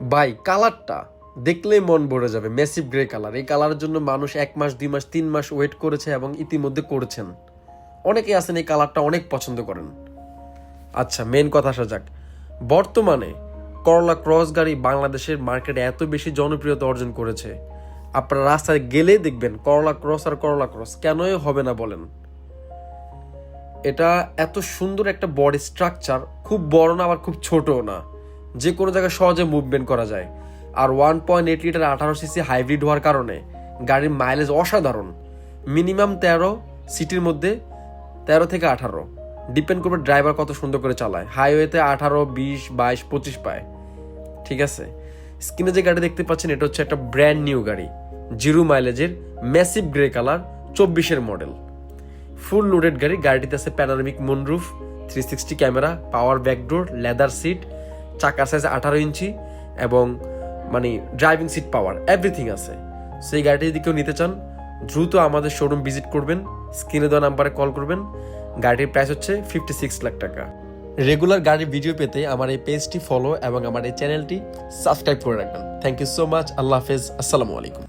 ভাই কালারটা দেখলেই মন ভরে যাবে। ম্যাসিভ গ্রে কালার, এই কালারের জন্য মানুষ 1 মাস 2 মাস 3 মাস ওয়েট করেছে এবং ইতিমধ্যে করেছেন। অনেকেই আছেন এই কালারটা অনেক পছন্দ করেন। আচ্ছা, মেন কথা আসা যাক। বর্তমানে করলা ক্রস গাড়ি বাংলাদেশের মার্কেটে এত বেশি জনপ্রিয়তা অর্জন করেছে, আপনারা রাস্তায় গেলেই দেখবেন করলা ক্রস আর করলা ক্রস, কেনই হবে না বলেন। এটা এত সুন্দর একটা বডি স্ট্রাকচার, খুব বড় না আবার খুব ছোটও না, যে কোনো জায়গায় সহজে মুভমেন্ট করা যায়। আর 1.8 লিটার 18 সিসি হাইব্রিড হওয়ার কারণে গাড়ির মাইলেজ অসাধারণ। মিনিমাম 13, সিটির মধ্যে 13 থেকে 18, ডিপেন্ড করবে ড্রাইভার কত সুন্দর করে চালায়। হাইওয়েতে 18, 20, 22, 25 পায়। ঠিক আছে, স্ক্রিনে যে গাড়ি দেখতে পাচ্ছেন এটা হচ্ছে একটা ব্র্যান্ড নিউ গাড়ি, 0 মাইলেজের ম্যাসিভ গ্রে কালার, 24-এর মডেল, ফুল লোডেড গাড়ি। গাড়িটিতে আছে panoramic moonroof, 360 camera, power backdoor, leather seat, চাকার সাইজ 18 ইঞ্চি এবং মানে ড্রাইভিং সিট পাওয়ার এভরিথিং আছে। সেই গাড়িটি যদি কেউ নিতে চান দ্রুত আমাদের শোরুম ভিজিট করবেন, স্ক্রিনে দেওয়া নাম্বারে কল করবেন। গাড়ির প্রাইস হচ্ছে 56 লাখ টাকা। রেগুলার গাড়ির ভিডিও পেতে আমার এই পেজটি ফলো এবং আমার এই চ্যানেলটি সাবস্ক্রাইব করে রাখবেন। Thank you so much. আল্লাহ হাফেজ। আসসালামু আলাইকুম।